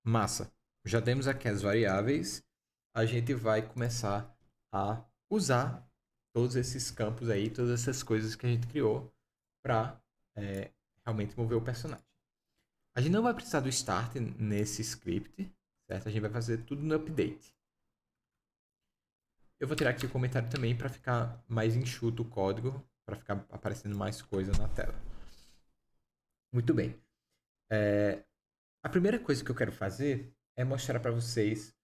Massa. Já temos aqui as variáveis. A gente vai começar a usar todos esses campos aí, todas essas coisas que a gente criou para realmente mover o personagem. A gente não vai precisar do start nesse script, certo? A gente vai fazer tudo no update. Eu vou tirar aqui o comentário também para ficar mais enxuto o código, para ficar aparecendo mais coisa na tela. Muito bem. A primeira coisa que eu quero fazer é mostrar para vocês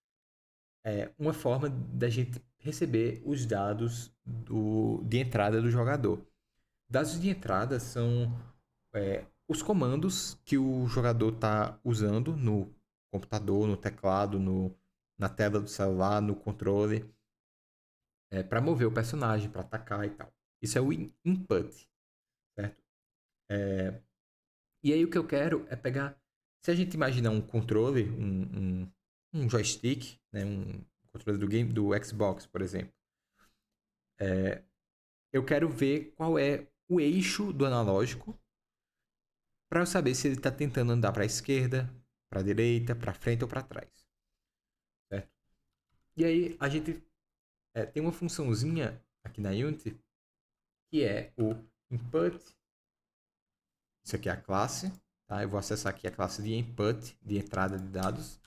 uma forma da gente receber os dados de entrada do jogador. Dados de entrada são os comandos que o jogador está usando no computador, no teclado, na tela do celular, no controle, para mover o personagem, para atacar e tal. Isso é o input, certo? E aí o que eu quero é pegar. Se a gente imaginar um controle, um joystick, né, um controle do game do Xbox, por exemplo, eu quero ver qual é o eixo do analógico para eu saber se ele está tentando andar para a esquerda, para a direita, para frente ou para trás, certo? E aí a gente tem uma funçãozinha aqui na Unity que é o input. Isso aqui é a classe, tá? Eu vou acessar aqui a classe de input, de entrada de dados.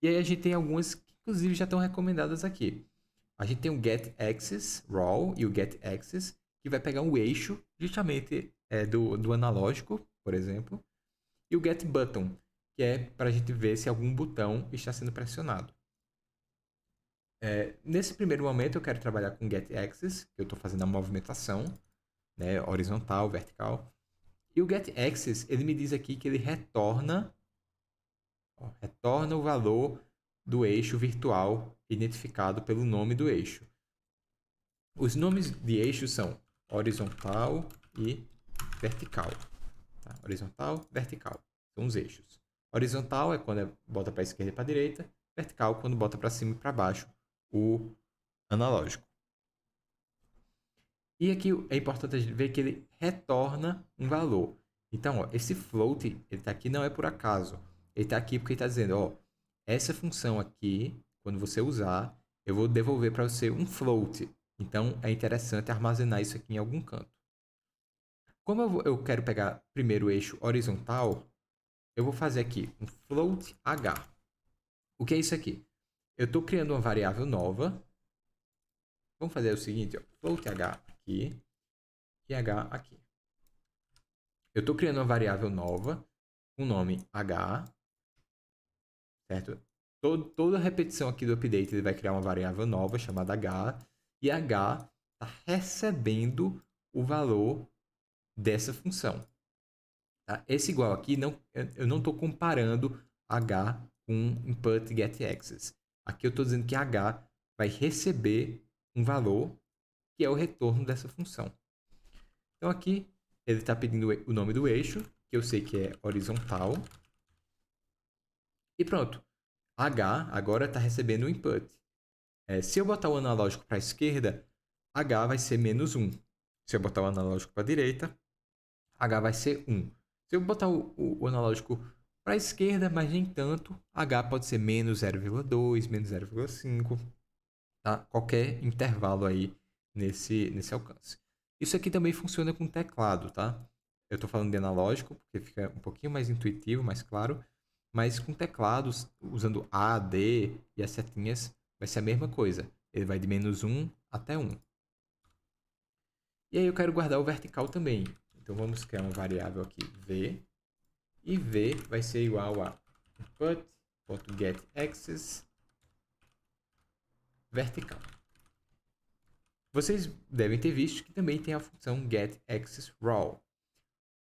E aí a gente tem algumas que inclusive já estão recomendadas aqui. A gente tem o getAxis raw e o getAxis, que vai pegar um eixo justamente do analógico, por exemplo, e o getButton, que é para a gente ver se algum botão está sendo pressionado. Nesse primeiro momento eu quero trabalhar com getAxis, que eu estou fazendo a movimentação, né, horizontal, vertical. E o getAxis, ele me diz aqui que ele retorna o valor do eixo virtual identificado pelo nome do eixo. Os nomes de eixos são horizontal e vertical. Tá? Horizontal, vertical. São os eixos. Horizontal é quando bota para a esquerda e para a direita. Vertical quando bota para cima e para baixo o analógico. E aqui é importante a gente ver que ele retorna um valor. Então, ó, esse float, ele está aqui não é por acaso. Ele está aqui porque ele está dizendo, ó, essa função aqui, quando você usar, eu vou devolver para você um float. Então, é interessante armazenar isso aqui em algum canto. Como eu quero pegar primeiro o eixo horizontal, eu vou fazer aqui um float h. O que é isso aqui? Eu estou criando uma variável nova. Vamos fazer o seguinte, ó, float h aqui e h aqui. Eu estou criando uma variável nova com o nome h, certo? Toda repetição aqui do update ele vai criar uma variável nova chamada h, e h está recebendo o valor dessa função. Tá? Esse igual aqui, eu não estou comparando h com input getAxis. Aqui eu estou dizendo que h vai receber um valor que é o retorno dessa função. Então aqui ele está pedindo o nome do eixo, que eu sei que é horizontal. E pronto. H agora está recebendo o input. Se eu botar o analógico para a esquerda, H vai ser menos 1. Se eu botar o analógico para a direita, H vai ser 1. Se eu botar o analógico para a esquerda, mas nem tanto, H pode ser menos 0,2, menos 0,5. Tá? Qualquer intervalo aí nesse alcance. Isso aqui também funciona com teclado, tá? Eu estou falando de analógico, porque fica um pouquinho mais intuitivo, mais claro. Mas com teclados, usando A, D e as setinhas, vai ser a mesma coisa. Ele vai de menos 1 até 1. E aí eu quero guardar o vertical também. Então vamos criar uma variável aqui, v. E v vai ser igual a input.getAxis vertical. Vocês devem ter visto que também tem a função getAxisRaw.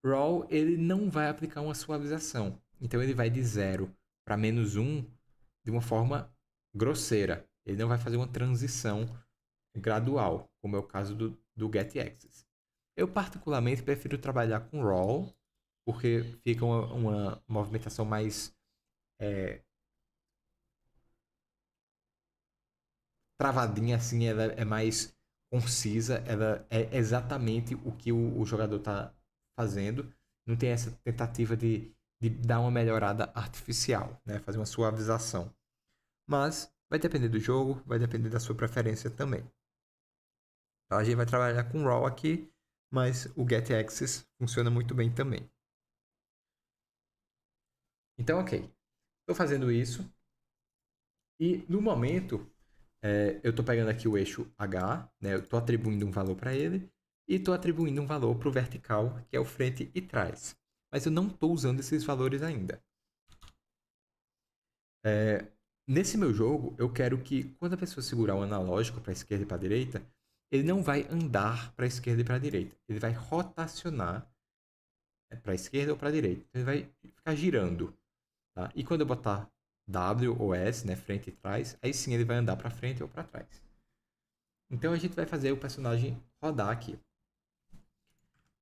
Raw ele não vai aplicar uma suavização. Então ele vai de 0 para menos 1 de uma forma grosseira. Ele não vai fazer uma transição gradual, como é o caso do getAxis. Eu particularmente prefiro trabalhar com Raw, porque fica uma movimentação mais travadinha assim, ela é mais concisa, ela é exatamente o que o jogador está fazendo. Não tem essa tentativa de de dar uma melhorada artificial, né? Fazer uma suavização. Mas vai depender do jogo, vai depender da sua preferência também. Então, a gente vai trabalhar com raw aqui, mas o getAccess funciona muito bem também. Então, ok. Estou fazendo isso. E no momento, eu estou pegando aqui o eixo H, né? Eu estou atribuindo um valor para ele e estou atribuindo um valor para o vertical, que é o frente e trás. Mas eu não estou usando esses valores ainda. Nesse meu jogo, eu quero que quando a pessoa segurar o analógico para a esquerda e para a direita, ele não vai andar para a esquerda e para a direita. Ele vai rotacionar para a esquerda ou para a direita. Então, ele vai ficar girando. Tá? E quando eu botar W ou S, né, frente e trás, aí sim ele vai andar para frente ou para trás. Então a gente vai fazer o personagem rodar aqui.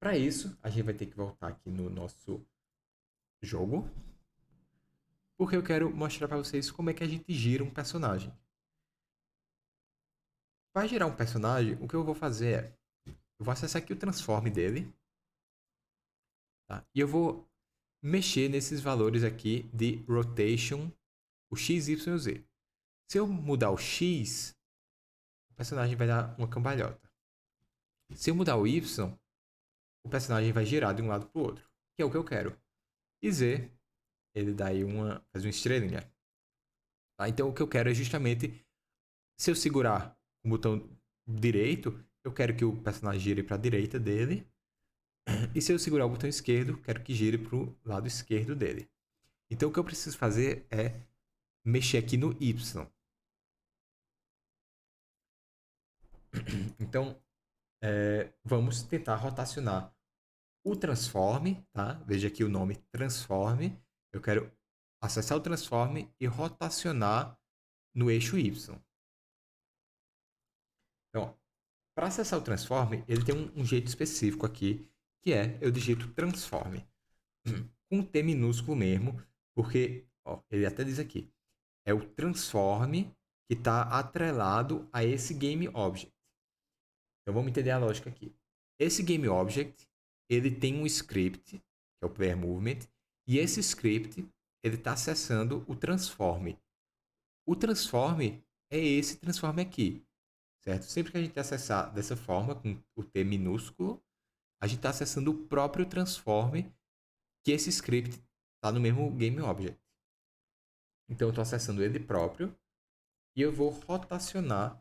Para isso, a gente vai ter que voltar aqui no nosso jogo, porque eu quero mostrar para vocês como é que a gente gira um personagem. Para girar um personagem, o que eu vou fazer é, eu vou acessar aqui o transform dele, tá? E eu vou mexer nesses valores aqui de rotation, o x, y e o z. Se eu mudar o x, o personagem vai dar uma cambalhota. Se eu mudar o y, o personagem vai girar de um lado para o outro, que é o que eu quero. E z, ele dá aí faz uma estrelinha. Tá? Então o que eu quero é justamente, se eu segurar o botão direito, eu quero que o personagem gire para a direita dele. E se eu segurar o botão esquerdo, quero que gire para o lado esquerdo dele. Então o que eu preciso fazer é mexer aqui no Y. Então vamos tentar rotacionar o transform, tá? Veja aqui o nome transform. Eu quero acessar o transform e rotacionar no eixo Y. Então, para acessar o transform, ele tem um jeito específico aqui, que é eu digito transform com T minúsculo mesmo, porque ó, ele até diz aqui, é o transform que está atrelado a esse game object. Então vamos entender a lógica aqui. Esse game object, ele tem um script, que é o player movement, e esse script ele está acessando o transform. O transform é esse transform aqui, certo? Sempre que a gente acessar dessa forma, com o T minúsculo, a gente está acessando o próprio transform que esse script está no mesmo game object. Então eu estou acessando ele próprio e eu vou rotacionar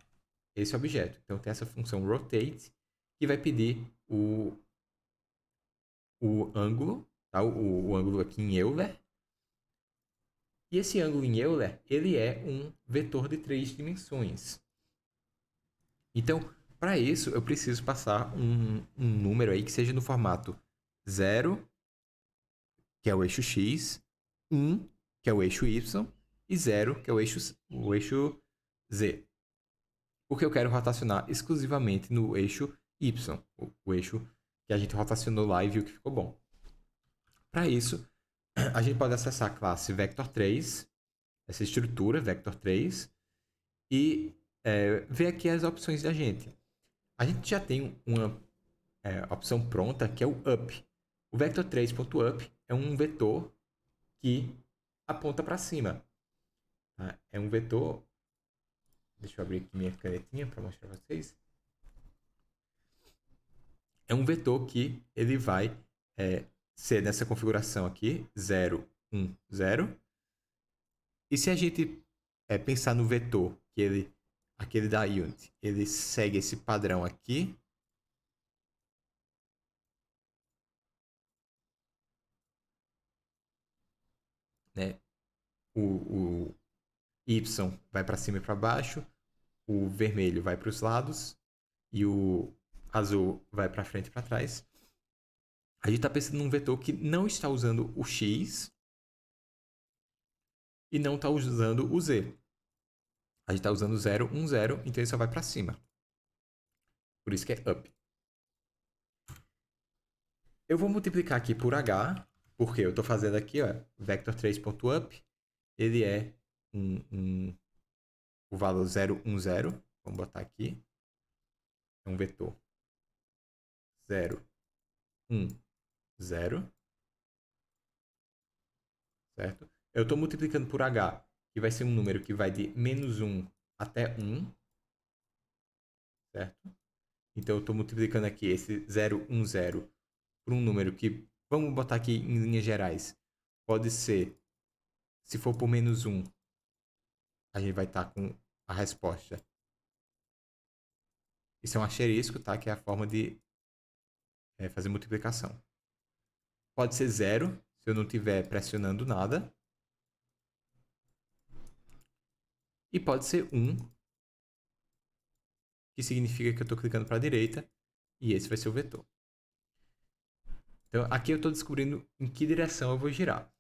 esse objeto. Então tem essa função rotate que vai pedir o ângulo, tá? o ângulo aqui em Euler. E esse ângulo em Euler, ele é um vetor de 3 dimensões. Então, para isso, eu preciso passar um número aí que seja no formato 0, que é o eixo X, 1, que é o eixo Y, e 0, que é o eixo Z. Porque eu quero rotacionar exclusivamente no eixo Y, o eixo que a gente rotacionou lá e viu que ficou bom. Para isso, a gente pode acessar a classe Vector3, essa estrutura Vector3, e ver aqui as opções da gente. A gente já tem uma opção pronta que é o up. O Vector3.up é um vetor que aponta para cima. Tá? É um vetor. Deixa eu abrir aqui minha canetinha para mostrar para vocês. É um vetor que ele vai ser nessa configuração aqui, 0, 1, 0. E se a gente pensar no vetor, que aquele da Unity, ele segue esse padrão aqui. Né? O Y vai para cima e para baixo, o vermelho vai para os lados e o azul vai para frente e para trás. A gente está pensando num vetor que não está usando o X e não está usando o Z. A gente está usando 0, 1, 0, então ele só vai para cima. Por isso que é up. Eu vou multiplicar aqui por H, porque eu estou fazendo aqui, ó, vector3.up, ele é o valor 0, 1, 0. Vamos botar aqui. É um vetor 0, 1, 0. certo? Eu estou multiplicando por h, que vai ser um número que vai de -1 até 1, certo? Então, eu estou multiplicando aqui esse 0, 1, 0 por um número que, vamos botar aqui em linhas gerais, pode ser, se for por -1, a gente vai estar com a resposta. Isso é um asterisco, tá? Que é a forma de fazer multiplicação. Pode ser 0, se eu não estiver pressionando nada. E pode ser 1, que significa que eu estou clicando para a direita, e esse vai ser o vetor. Então, aqui eu estou descobrindo em que direção eu vou girar.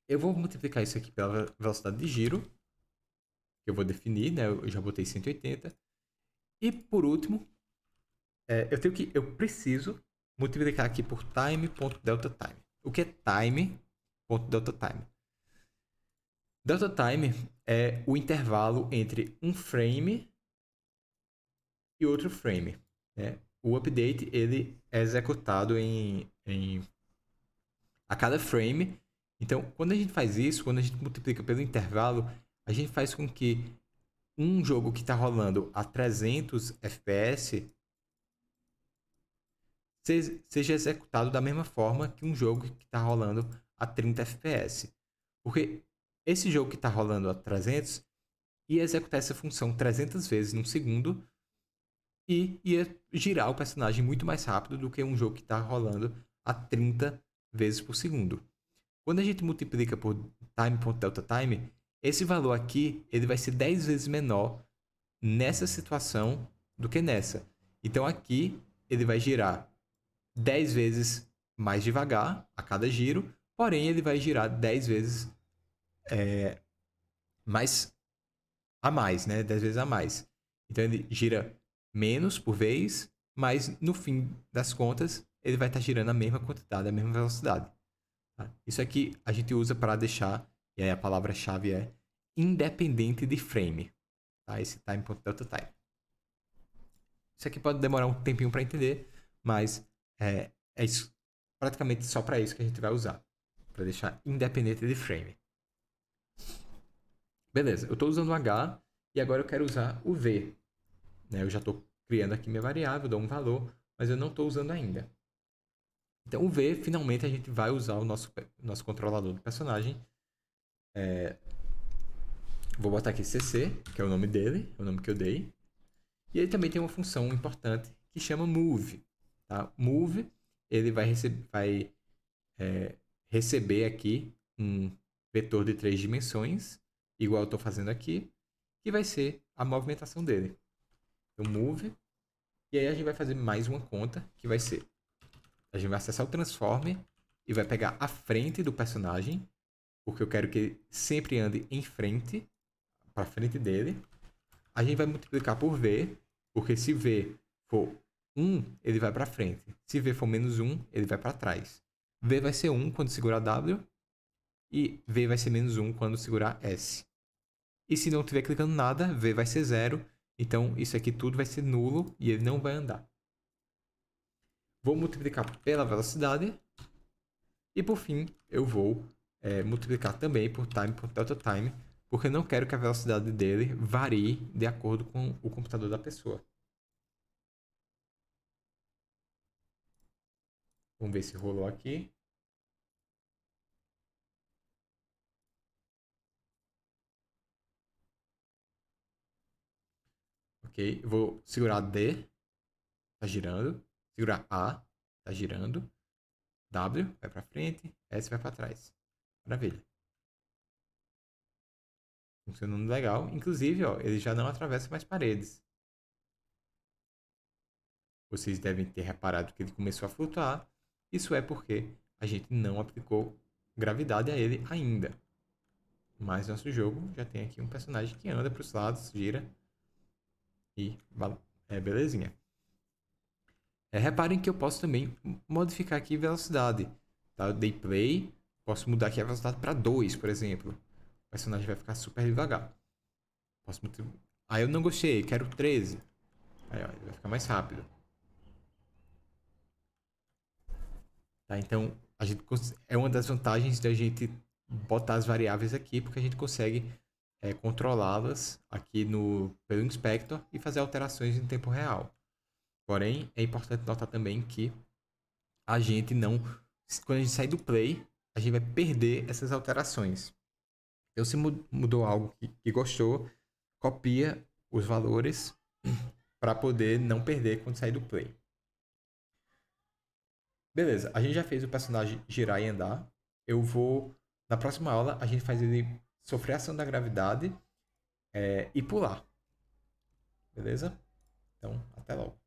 Eu vou multiplicar isso aqui pela velocidade de giro, que eu vou definir, né? Eu já botei 180. E, por último, eu preciso multiplicar aqui por time.deltaTime. O que é time.deltaTime? Delta time é o intervalo entre um frame e outro frame, né? O update ele é executado a cada frame. Então, quando a gente faz isso, quando a gente multiplica pelo intervalo, a gente faz com que um jogo que está rolando a 300 FPS seja executado da mesma forma que um jogo que está rolando a 30 FPS. Porque esse jogo que está rolando a 300 ia executar essa função 300 vezes num segundo e ia girar o personagem muito mais rápido do que um jogo que está rolando a 30 vezes por segundo. Quando a gente multiplica por time.deltaTime, esse valor aqui ele vai ser 10 vezes menor nessa situação do que nessa. Então aqui ele vai girar 10 vezes mais devagar a cada giro, porém ele vai girar 10 vezes mais a mais, né? 10 vezes a mais. Então ele gira menos por vez, mas no fim das contas ele vai estar girando a mesma quantidade, a mesma velocidade. Tá? Isso aqui a gente usa para deixar, e aí a palavra-chave é independente de frame. Tá? Esse time.deltaTime. Isso aqui pode demorar um tempinho para entender, mas é isso, praticamente só para isso que a gente vai usar. Para deixar independente de frame. Beleza, eu estou usando o H e agora eu quero usar o V. Né? Eu já estou criando aqui minha variável, dou um valor, mas eu não estou usando ainda. Então, o V, finalmente, a gente vai usar o nosso controlador do personagem. Vou botar aqui CC, que é o nome dele, é o nome que eu dei. E ele também tem uma função importante que chama move. Tá? Move, ele vai receber aqui um vetor de 3 dimensões, igual eu estou fazendo aqui, que vai ser a movimentação dele. Então, move. E aí a gente vai fazer mais uma conta, que vai ser... A gente vai acessar o transformer e vai pegar a frente do personagem, porque eu quero que ele sempre ande em frente, para frente dele. A gente vai multiplicar por V, porque se V for 1, ele vai para frente. Se V for -1, ele vai para trás. V vai ser 1 quando segurar W e V vai ser -1 quando segurar S. E se não estiver clicando nada, V vai ser 0. Então isso aqui tudo vai ser nulo e ele não vai andar. Vou multiplicar pela velocidade. E por fim, eu vou multiplicar também por time.deltaTime, porque eu não quero que a velocidade dele varie de acordo com o computador da pessoa. Vamos ver se rolou aqui. Ok, eu vou segurar D, tá girando. Segurar A, tá girando. W, vai para frente. S, vai para trás. Maravilha. Funcionando legal. Inclusive, ó, ele já não atravessa mais paredes. Vocês devem ter reparado que ele começou a flutuar. Isso é porque a gente não aplicou gravidade a ele ainda. Mas nosso jogo já tem aqui um personagem que anda para os lados, gira e belezinha. Reparem que eu posso também modificar aqui a velocidade. Tá? Eu dei play, posso mudar aqui a velocidade para 2, por exemplo. O personagem vai ficar super devagar. Aí eu não gostei, quero 13. Aí ó, ele vai ficar mais rápido. Tá? Então, é uma das vantagens da gente botar as variáveis aqui, porque a gente consegue controlá-las aqui pelo Inspector e fazer alterações em tempo real. Porém, é importante notar também que a gente não, quando a gente sair do Play, a gente vai perder essas alterações. Então, se mudou algo que gostou, copia os valores para poder não perder quando sair do Play. Beleza, a gente já fez o personagem girar e andar. Eu vou. Na próxima aula, a gente faz ele sofrer a ação da gravidade e pular. Beleza? Então, até logo.